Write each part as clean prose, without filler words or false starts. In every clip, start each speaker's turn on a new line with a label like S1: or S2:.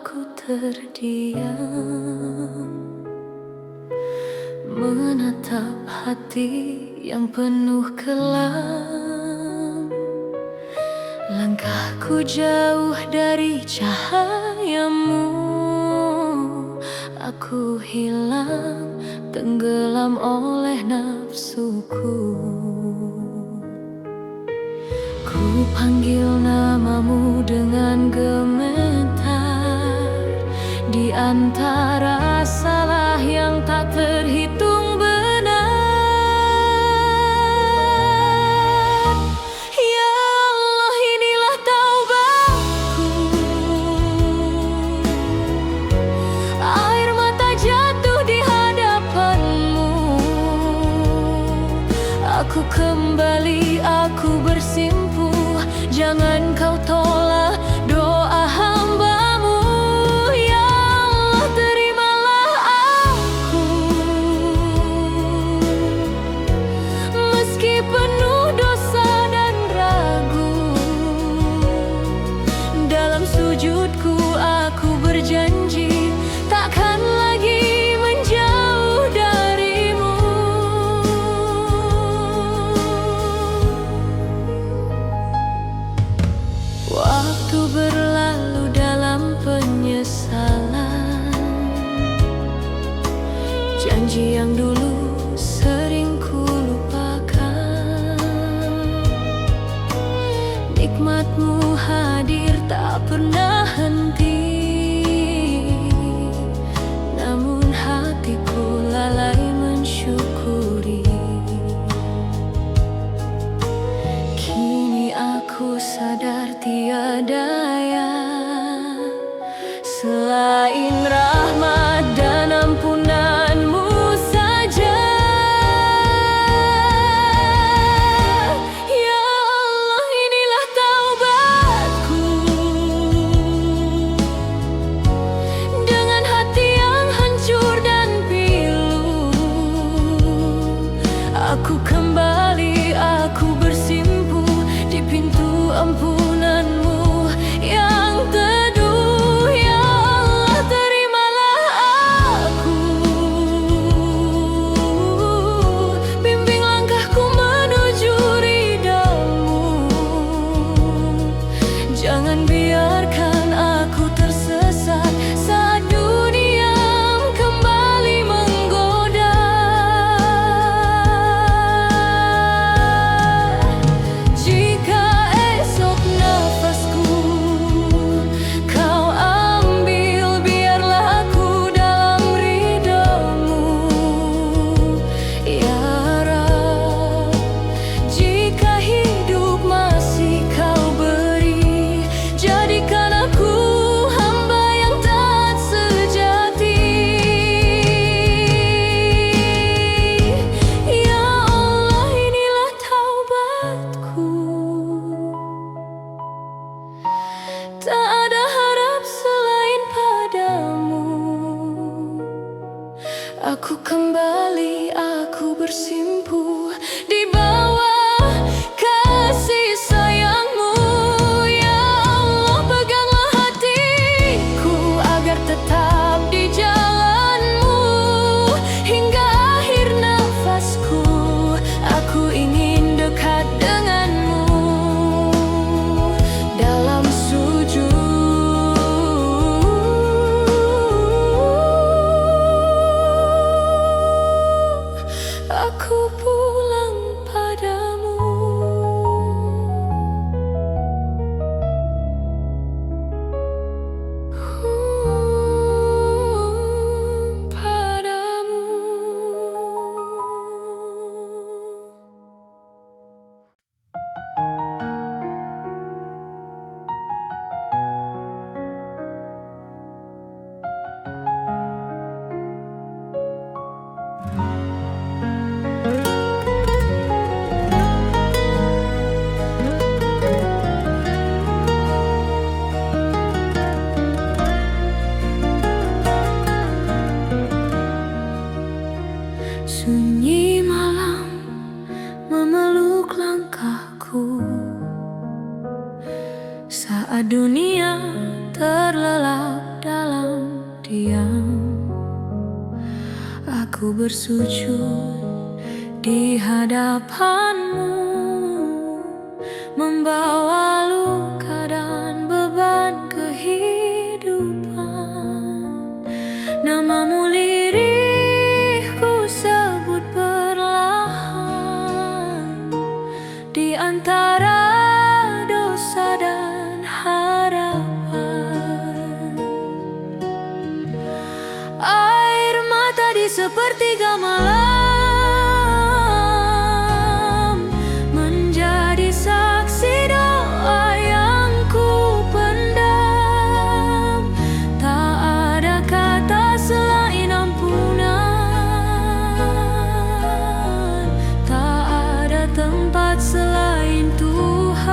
S1: aku terdiam, menatap hati yang penuh kelam. Langkahku jauh dari cahayamu, aku hilang, tenggelam oleh nafsuku. Ku panggil namamu dengan gemetar, di antara salah yang tak terhitung benar. Ya Allah, inilah taubatku. Air mata jatuh di hadapanmu. Aku kembali, aku bersimpuh. Jangan kau tolak doa hambamu. Ya Allah, terimalah aku. Meski penuh dosa dan ragu, dalam sujudku aku berjanji takkan lagi menjauh darimu. Waktu berlalu dalam penyesalan, janji yang dulu sering ku lupakan. Nikmatmu hadir tak pernah henti, namun hatiku lalai mensyukuri. Kini aku sadar tiada yang selain rahmat dan ampunanmu saja. Ya Allah, inilah taubatku. Dengan hati yang hancur dan pilu, aku kembali, aku bersimpuh di pintu ampunanmu yang teduh. Ya Allah, terimalah aku. Bimbing langkahku menuju ridhamu. Jangan biarkan aku tersesat saat dunia kembali menggoda. Jika esok nafasku kau ambil, biarlah aku dalam ridhamu. Ya Rab, jika hidup masih kau beri, jadikan aku hamba yang taat sejati. Ya Allah, inilah taubatku. Tak ada harap selain padamu. Aku kembali, aku bersimpuh di bawah kasih sayangmu. Ya Allah, peganglah hatiku agar tetap di jalanmu. Hingga akhir nafasku, aku ingin dekat denganmu. Dalam sujud aku pulang padamu. Padamu. Sunyi malam memeluk langkahku saat dunia terlelap dalam diam. Aku bersujud di hadapanmu, membawa luka dan beban kehidupan. Namamu lirihku sebut perlahan, di antara dosa dan harapan. Air mata di sepertiga malam menjadi saksi doa yang ku pendam. Tak ada kata selain ampunan, tak ada tempat selain Tuhan.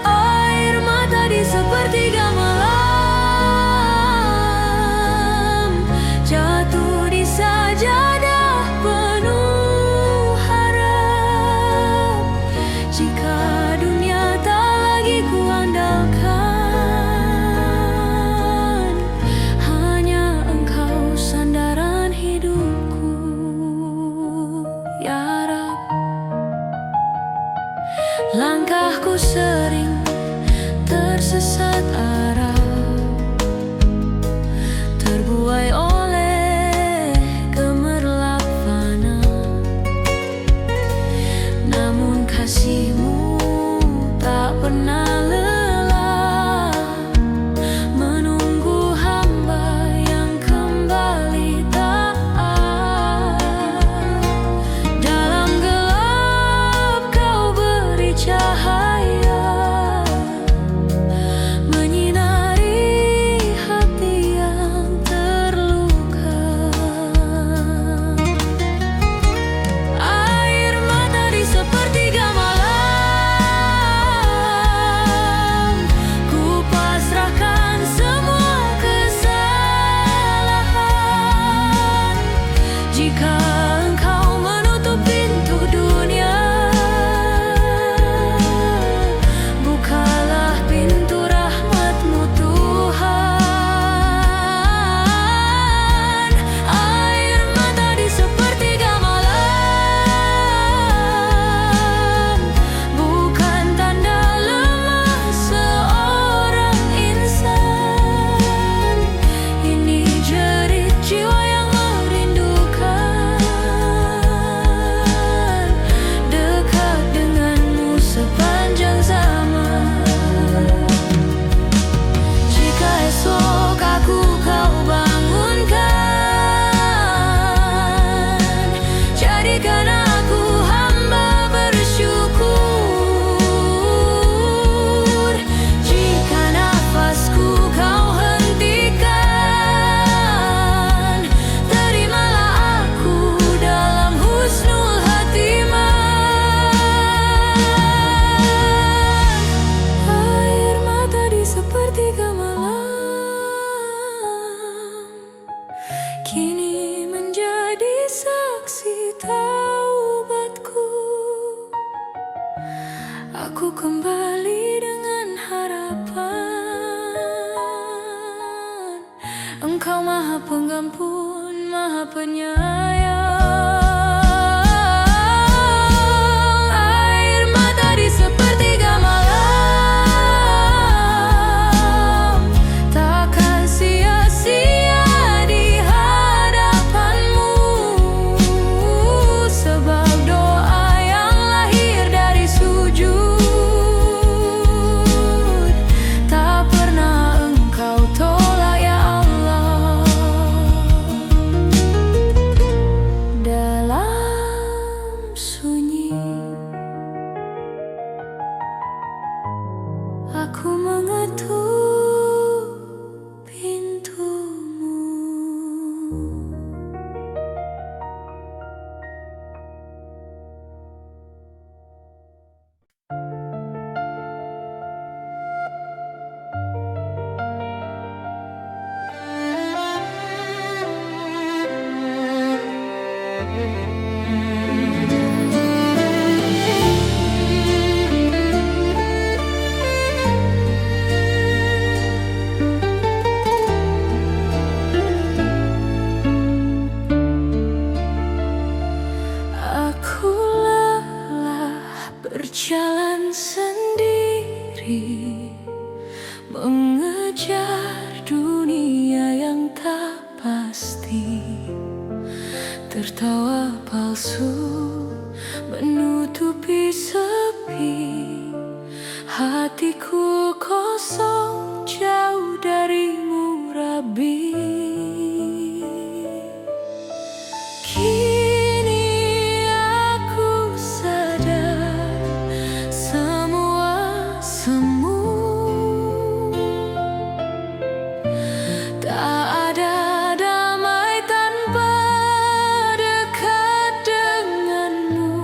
S1: Air mata di sepertiga malam jatuh di sajadah penuh harap. Jika dunia tak lagi kuandalkan, hanya Engkau sandaran hidupku, ya Rab. Langkahku sering tersesat arah, terbuai oleh gemerlap fana. Namun kasih-Mu tak pernah lelah, menunggu hamba yang kembali taat. Dalam gelap Kau beri cahaya, menyinari hati yang terluka. Air mata di sepertiga malam, ku pasrahkan semua kesalahan. Jika Engkau menutup pintu dunia, bukalah pintu rahmat-Mu Tuhan. Air mata di sepertiga malam bukan tanda lemah seorang insan. Ini jerit jiwa yang merindukan dekat dengan-Mu sepanjang zaman. Jika esok aku Kau bangunkan, jadikan aku hamba bersyukur. Jika nafasku Kau hentikan, terimalah aku dalam husnul khatimah. Air mata di sepertiga malam kini menjadi saksi taubatku. Aku kembali dengan harapan. Engkau Maha Pengampun, Maha Penyayang. Air mata di sepertiga malam takkan sia-sia di hadapan-Mu, sebab doa yang lahir dari sujud tak pernah Engkau tolak, ya Allah. Dalam sunyi aku mengetuk pintu-Mu. berjalan sendiri, mengejar dunia yang tak pasti. Tertawa palsu menutupi sepi, hatiku kosong jauh darimu Rabbi. Kini aku sadar semua semu, tak ada damai tanpa dekat denganmu.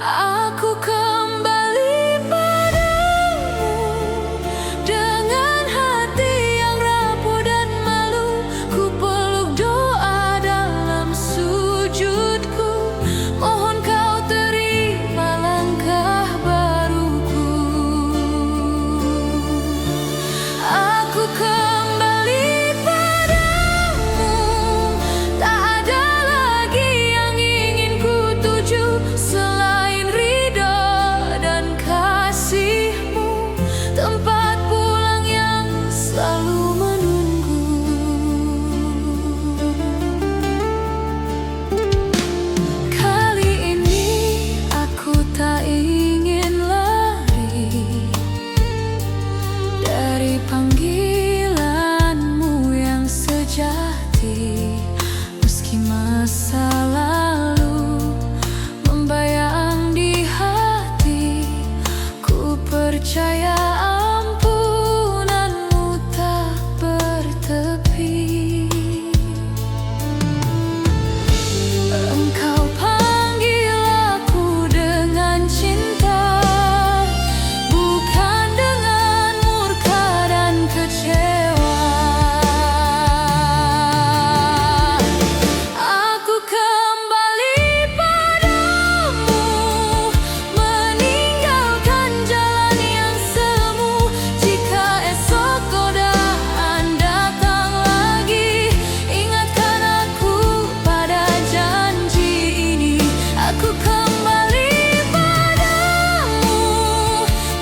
S1: Aku kembali padamu dengan hati yang rapuh dan malu. Ku peluk doa dalam sujudku, mohon kau terima langkah baruku. Aku kembali padamu, tak ada lagi yang ingin ku tuju selain ridha dan kasih-Mu, tempat pulang yang selalu menunggu. Kali ini aku tak ingin lari dari panggilan-Mu yang sejati. Meski masa lalu membayang di hati, ku percaya ampunan-Mu tak bertepi. Engkau panggil aku dengan cinta, bukan dengan murka dan kecewa. Aku kembali padamu, meninggalkan jalan yang semu. Jika esok godaan datang lagi, ingatkan aku pada janji ini. Aku kembali padamu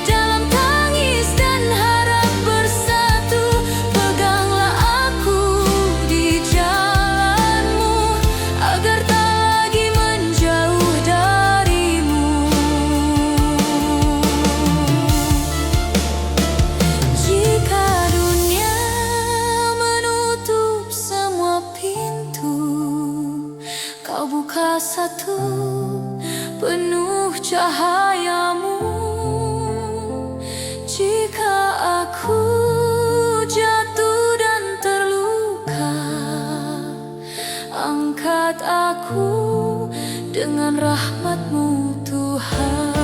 S1: dalam tangis dan harap bersatu. Peganglah aku di jalan-Mu agar tak lagi menjauh dari-Mu. Jika dunia menutup semua pintu, kau buka satu penuh cahaya-Mu. Jika aku jatuh dan terluka, angkat aku dengan rahmat-Mu Tuhan.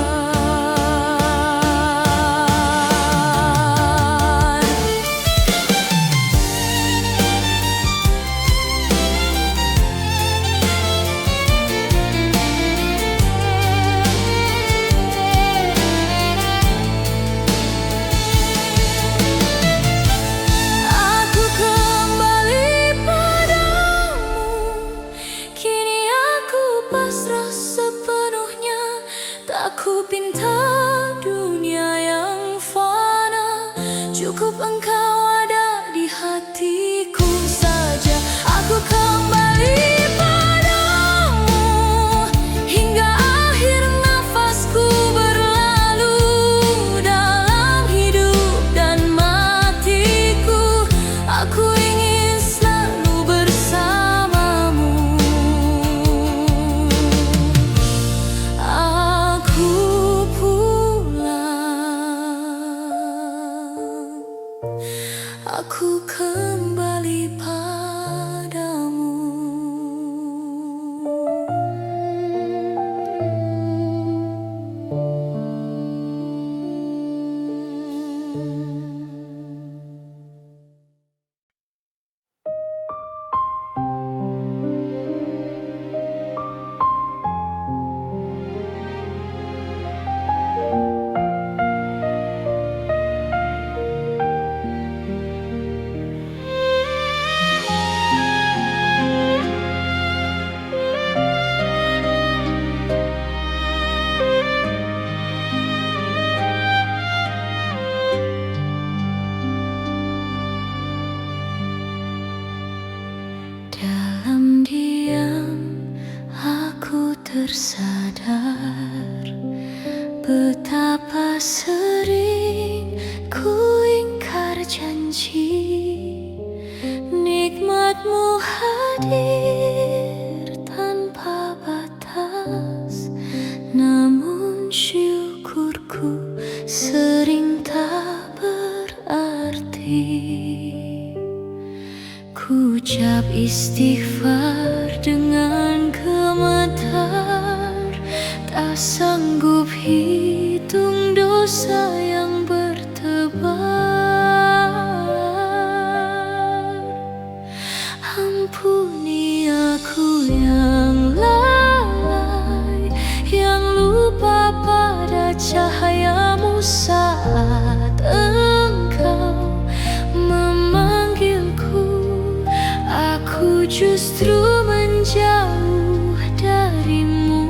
S1: Aku kembali padamu, kini aku pasrah sepenuhnya. Tak ku pinta dunia yang fana, cukup Engkau ada di hatiku saja. Aku kembali padamu hingga akhir nafasku berlalu. Dalam hidup dan matiku, aku ingin selalu bersama-Mu. Aku tersadar betapa sering ku ingkar janji. Nikmatmu hadir tanpa batas, namun syukurku sering tak berarti. Ku ucap istighfar dengan gemetar, tak sanggup hitung dosa yang bertebar. Ampuni aku yang lalai, yang lupa pada cahayamu saat engkau memanggilku. Aku justru menjauh darimu.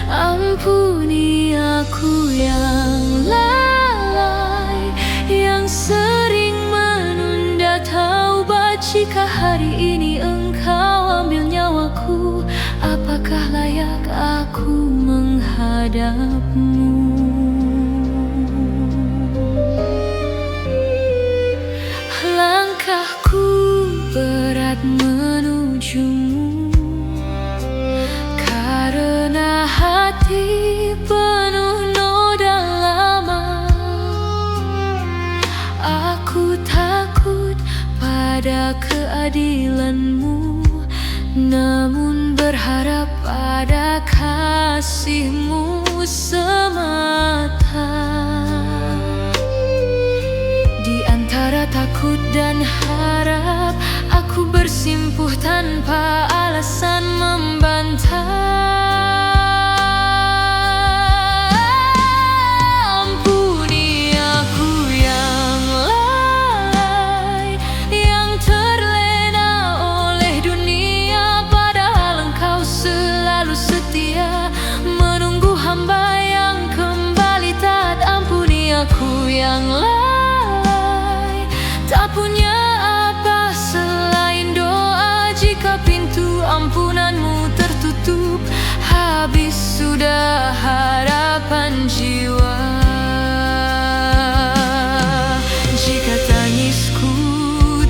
S1: Ampuni aku yang lalai, yang sering menunda taubat. Jika hari ini engkau ambil nyawaku, apakah layak aku menghadapmu? Langkahku berat menujumu, karena hati penuh noda lama. Aku takut pada keadilanmu, namun berharap pada kasihmu semata. Di antara takut dan harap, aku bersimpuh tanpa alasan membantah. Ampuni aku yang lalai, yang terlena oleh dunia, padahal engkau selalu setia menunggu hamba yang kembali taat. Ampuni aku yang lalai, tak punya apa selain doa. Jika pintu ampunanmu tertutup, habis sudah harapan jiwa. Jika tangisku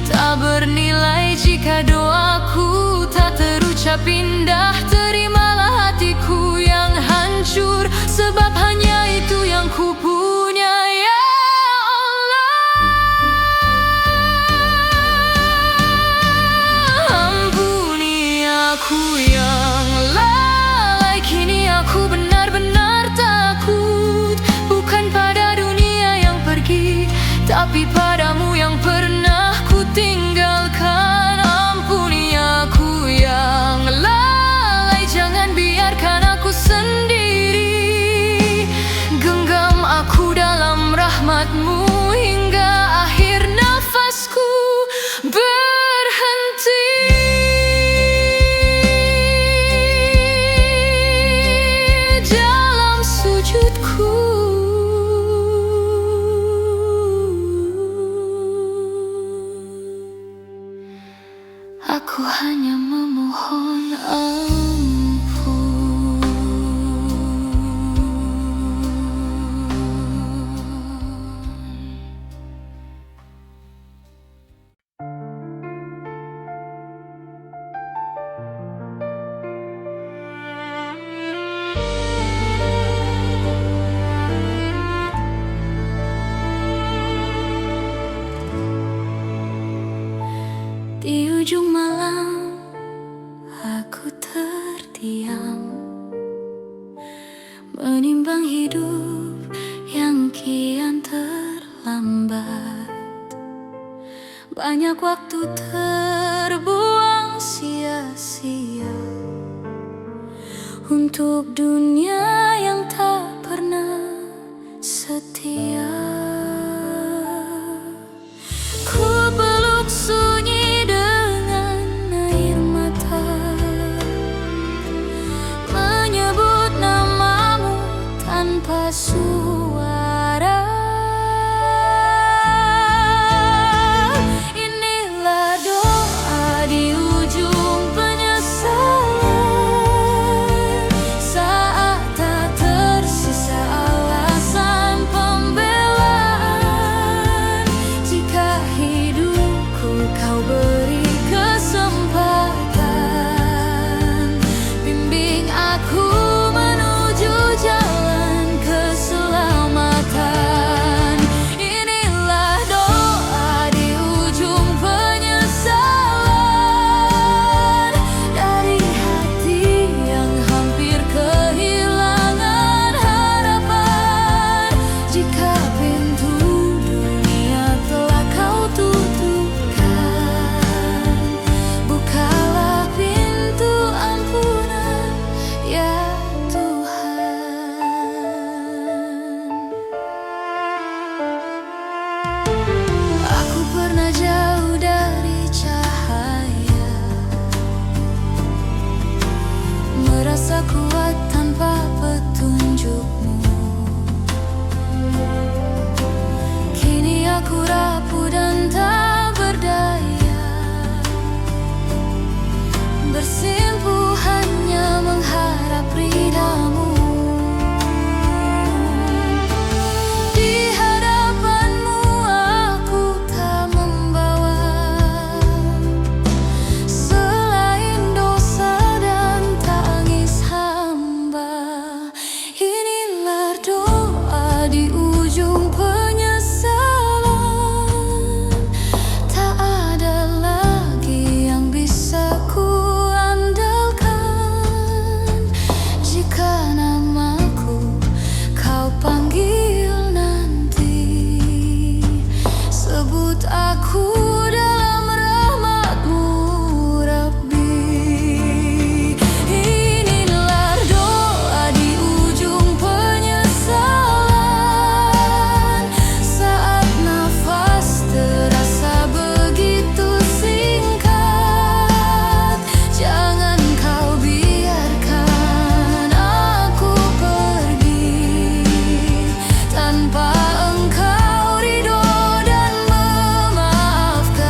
S1: tak bernilai, jika doaku tak terucap indah, terimalah hatiku yang hancur, sebab hanya itu yang ku punya. Ya aku yang lalai, kini aku benar-benar takut. Bukan pada dunia yang pergi, tapi padamu yang pernah ku tinggalkan. Ampuni aku yang lalai, jangan biarkan aku sendiri. Genggam aku dalam rahmatmu hingga akhir nafasku berhenti. Aku hanya memohon ampun. Di ujung malam aku terdiam, menimbang hidup yang kian terlambat. Banyak waktu terbuang sia-sia untuk dunia yang tak pernah setia. Ku peluk sunyi dengan air mata, menyebut namamu tanpa suara. Inilah doa di ujung penyesalan. kuat tanpa petunjukmu. Kini aku rapuh dan tak berdaya, bersimpuh hanya mengharap ridamu. Di hadapanmu aku tak membawa selain dosa dan tangis hamba. Inilah doa di ujung penyesalan. Tak ada lagi yang bisa ku andalkan. Jika namaku kau panggil nanti, sebut aku dalam rahmat-Mu, Rabbi. Inilah doa di ujung penyesalan. Saat nafas terasa begitu singkat, jangan kau biarkan aku pergi tanpa Engkau ridho dan memaafkan.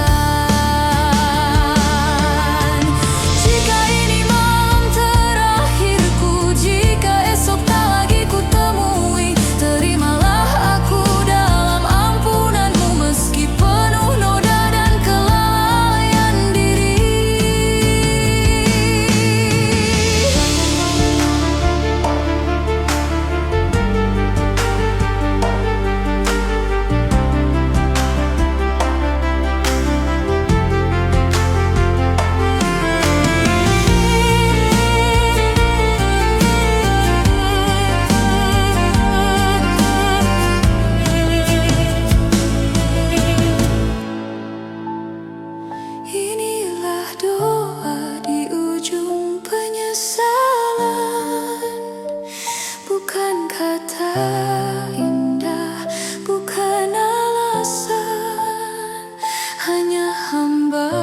S1: Jika ini malam terakhirku, jika esok tak lagi ku temui, terimalah aku dalam ampunan-Mu meski penuh noda dan kelalaian diri. Inilah doa di ujung penyesalan. Bukan kata indah, bukan alasan, hanya hamba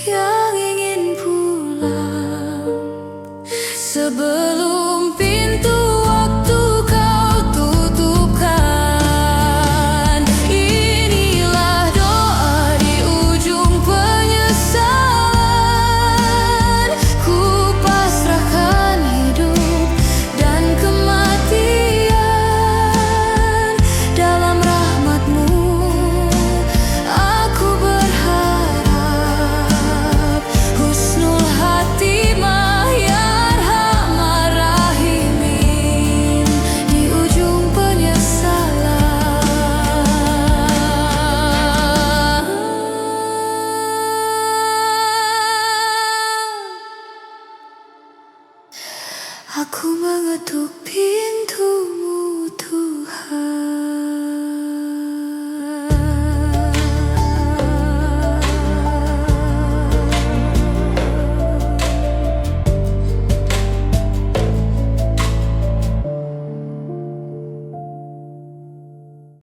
S1: yang ingin pulang sebelum pintu waktu kau tutupkan. Inilah doa di ujung penyesalan. Ku pasrahkan hidup dan kematian dalam rahmat-Mu. Aku berharap husnul khatimah ya Arhamar Rahimin di ujung penyesalan. Aku mengetuk pintu-Mu.